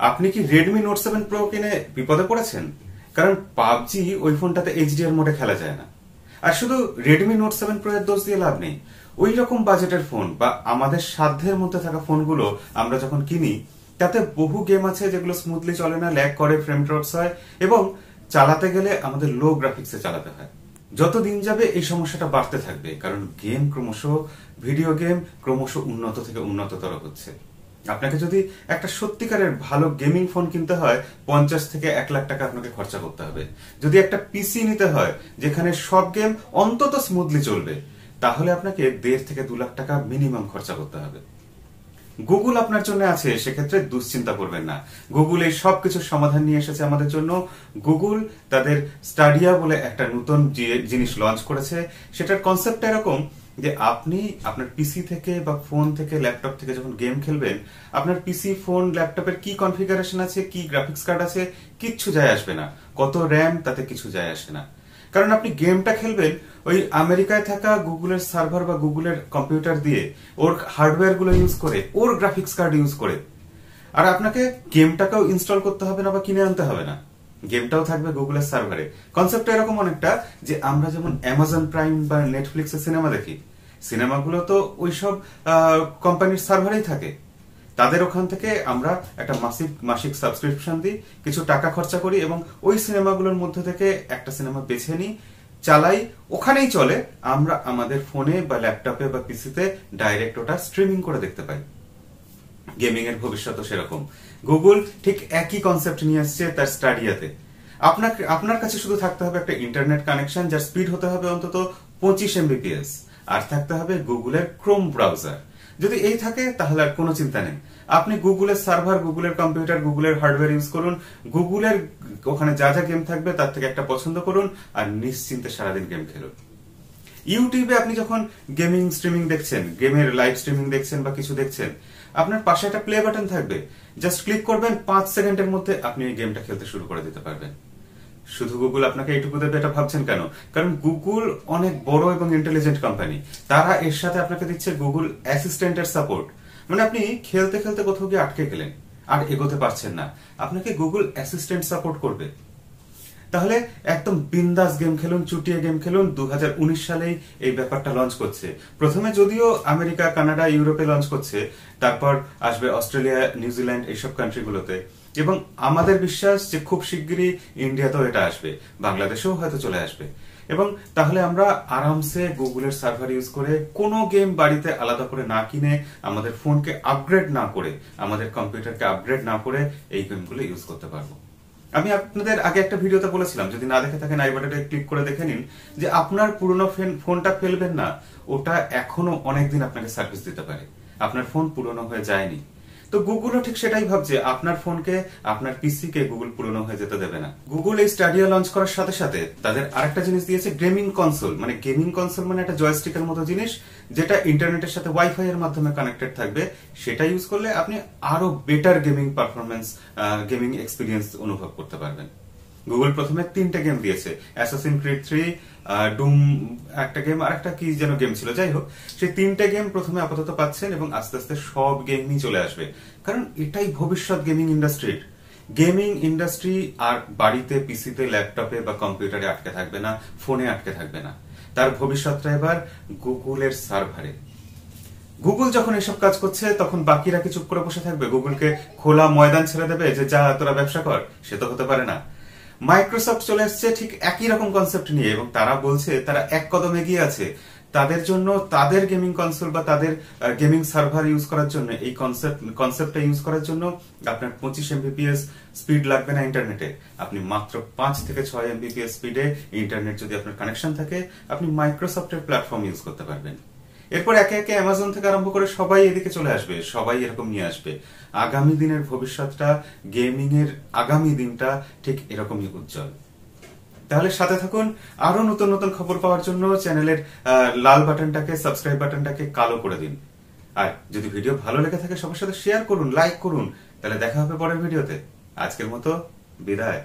আপনি কি Redmi note 7 pro কিনে বিপদে পড়েছেন? কারণ পাবজি ওই ফোনটাতে এইচডিআর মোডে খেলা যায় না। আর শুধু রেডমি নোট 7 প্রো এর দোষ দিয়ে লাভ নেই। ওই রকম বাজেটের ফোন বা আমাদের সাধ্যের মধ্যে থাকা ফোনগুলো আমরা যখন কিনি, তাতে বহু গেম আছে যেগুলো স্মুথলি চলে না, ল্যাগ করে, ফ্রেম ড্রপস হয় এবং চালাতে গেলে আমাদের লো গ্রাফিক্সে চালাতে হয়। যত দিন যাবে এই সমস্যাটা বাড়তে থাকবে, কারণ ভিডিও গেম ক্রমশ উন্নত থেকে উন্নততর হচ্ছে। আপনাকে যদি একটা সত্যিকারের ভালো গেমিং ফোন কিনতে হয়, 50 থেকে 1 লাখ টাকা আপনাকে খরচা করতে হবে। যদি একটা পিসি নিতে হয় যেখানে সব গেম অন্তত স্মুথলি চলবে, তাহলে আপনাকে 1.5 থেকে 2 লাখ টাকা মিনিমাম খরচা করতে হবে। গুগল আপনার জন্য আছে, সেক্ষেত্রে দুশ্চিন্তা করবেন না। গুগল এই সবকিছুর সমাধান নিয়ে এসেছে আমাদের জন্য। গুগল তাদের স্টাডিয়া বলে একটা নতুন জিনিস লঞ্চ করেছে। সেটার কনসেপ্ট এরকম যে আপনি আপনার পিসি থেকে বা ফোন থেকে, ল্যাপটপ থেকে যখন গেম খেলবেন, আপনার পিসি, ফোন, ল্যাপটপের কি কনফিগারেশন আছে, কি গ্রাফিক্স কার্ড আছে, কিচ্ছু যায় আসবে না। কত র্যাম, তাতে কিছু যায় আসে না। কারণ আপনি গেমটা খেলবেন ওই আমেরিকায় থাকা গুগলের সার্ভার বা গুগলের কম্পিউটার দিয়ে, ওর হার্ডওয়্যার গুলো ইউজ করে, ওর গ্রাফিক্স কার্ড ইউজ করে। আর আপনাকে গেমটাকেও ইনস্টল করতে হবে না বা কিনে আনতে হবে না, গেমটাও থাকবে গুগলের সার্ভারে। কনসেপ্টটা এরকম অনেকটা যে আমরা যেমন অ্যামাজন প্রাইম বা নেটফ্লিক্সে সিনেমা দেখি, সিনেমাগুলো তো ওইসব কোম্পানির সার্ভারেই থাকে। তাদের ওখান থেকে আমরা একটা মাসিক সাবস্ক্রিপশন দিই, কিছু টাকা খরচা করি এবং ওই সিনেমাগুলোর মধ্যে থেকে একটা সিনেমা বেছে নিই, চালাই, ওখানেই চলে। আমরা আমাদের ফোনে বা ল্যাপটপে বা পিসিতে ডাইরেক্ট ওটা স্ট্রিমিং করে দেখতে পাই। গেমিং এর ভবিষ্যৎ সেরকম। গুগল ঠিক একই কনসেপ্ট নিয়ে আসছে তার স্টাডিয়াতে। আপনার কাছে শুধু থাকতে হবে একটা ইন্টারনেট কানেকশন, যার স্পিড হতে হবে অন্তত 25 MBPS, আর থাকতে হবে গুগলের ক্রোম ব্রাউজার। যদি এই থাকে তাহলে আর কোনো চিন্তা নেই। আপনি গুগলের সার্ভার, গুগলের কম্পিউটার, গুগলের হার্ডওয়্যার ইউজ করুন, গুগলের ওখানে যা যা গেম থাকবে তার থেকে একটা পছন্দ করুন আর নিশ্চিন্তে সারাদিন গেম খেলুন। ইউটিউবে আপনি যখন গেমিং স্ট্রিমিং দেখছেন, গেমের লাইভ স্ট্রিমিং দেখছেন বা কিছু দেখছেন, আপনার পাশে একটা প্লে বাটন থাকবে, জাস্ট ক্লিক করবেন, 5 সেকেন্ডের মধ্যে আপনি এই গেমটা খেলতে শুরু করে দিতে পারবেন। শুধু গুগল আপনাকে এইটুকু দেবে এটা ভাবছেন কেন? কারণ গুগল অনেক বড় এবং ইন্টেলিজেন্ট কোম্পানি। তারা এর সাথে আপনাকে দিচ্ছে গুগল অ্যাসিস্ট্যান্টের সাপোর্ট। মানে আপনি খেলতে খেলতে কোথাও গিয়ে আটকে গেলেন আর এগোতে পারছেন না, আপনাকে গুগল অ্যাসিস্ট্যান্ট সাপোর্ট করবে। তাহলে একদম বিন্দাস গেম খেলুন, চুটিয়ে গেম খেলুন। 2019 সালেই এই ব্যাপারটা লঞ্চ করছে। প্রথমে যদিও আমেরিকা, কানাডা, ইউরোপে লঞ্চ করছে, তারপর আসবে অস্ট্রেলিয়া, নিউজিল্যান্ড, এইসব কান্ট্রিগুলোতে। এবং আমাদের বিশ্বাস যে খুব শিগগিরই ইন্ডিয়াতেও এটা আসবে, বাংলাদেশেও হয়তো চলে আসবে। এবং তাহলে আমরা আরামসে গুগলের সার্ভার ইউজ করে, কোনো গেম বাড়িতে আলাদা করে না কিনে, আমাদের ফোনকে আপগ্রেড না করে, আমাদের কম্পিউটারকে আপগ্রেড না করে এই গেমগুলো ইউজ করতে পারবো। আমি আপনাদের আগে একটা ভিডিওতে বলেছিলাম, যদি না দেখে থাকেন আই বাটনে ক্লিক করে দেখে নিন, যে আপনার পুরনো ফোনটা ফেলবেন না, ওটা এখনো অনেকদিন আপনাকে সার্ভিস দিতে পারে। আপনার ফোন পুরনো হয়ে যায়নি। তো গুগলও ঠিক সেটাই ভাবছে, আপনার ফোনকে, আপনার পিসি কে গুগল পুরনো হয়ে যেতে দেবে না। গুগল এই স্টাডিয়া লঞ্চ করার সাথে সাথে তাদের আরেকটা জিনিস দিয়েছে, গেমিং কনসোল। মানে গেমিং কনসোল মানে একটা জয়স্টিকের মতো জিনিস, যেটা ইন্টারনেটের সাথে ওয়াইফাই এর মাধ্যমে কানেক্টেড থাকবে। সেটা ইউজ করলে আপনি আরো better gaming performance, gaming experience অনুভব করতে পারবেন। গুগল প্রথমে 3টে গেম দিয়েছে, অ্যাসাসিন ক্রিড 3, ডুম একটা গেম, আর একটা কি যেন গেম ছিল। যাই হোক, সেই 3টে গেম প্রথমে আপাতত পাচ্ছেন এবং আস্তে আস্তে সব গেমই চলে আসবে। কারণ এটাই ভবিষ্যৎ গেমিং ইন্ডাস্ট্রির। গেমিং ইন্ডাস্ট্রি আর বাড়িতে, পিসিতে, ল্যাপটপে বা কম্পিউটারে আটকে থাকবে না, ফোনে আটকে থাকবে না। তার ভবিষ্যৎটা এবার গুগলের সার্ভারে। গুগল যখন এসব কাজ করছে, তখন বাকিরা কি চুপ করে বসে থাকবে? গুগলকে খোলা ময়দান ছেড়ে দেবে যে যা তোরা ব্যবসা কর? সে তো হতে পারে না। মাইক্রোসফট চলে আসছে ঠিক একই রকম কনসেপ্ট নিয়ে এবং তারা বলছে তারা এক কদম এগিয়ে আছে। তাদের জন্য, তাদের গেমিং কনসোল বা তাদের গেমিং সার্ভার ইউজ করার জন্য, এই কনসেপ্টটা ইউজ করার জন্য আপনার 25 MBPS স্পিড লাগবে না ইন্টারনেটে। আপনি মাত্র 5 থেকে 6 MBPS স্পিডে ইন্টারনেট যদি আপনার কানেকশন থাকে, আপনি মাইক্রোসফটের প্ল্যাটফর্ম ইউজ করতে পারবেন। এরপর একে একে অ্যামাজন থেকে আরম্ভ করে সবাই এদিকে চলে আসবে, সবাই এরকম নিয়ে আসবে। আগামী দিনের ভবিষ্যৎটা, গেমিং এর আগামী দিনটা ঠিক এরকমই উজ্জ্বল। তাহলে সাথে থাকুন। আরো নতুন নতুন খবর পাওয়ার জন্য চ্যানেলের লাল বাটনটাকে, সাবস্ক্রাইব বাটনটাকে কালো করে দিন। আর যদি ভিডিও ভালো লেগে থাকে সবার সাথে শেয়ার করুন, লাইক করুন। তাহলে দেখা হবে পরের ভিডিওতে। আজকের মতো বিদায়।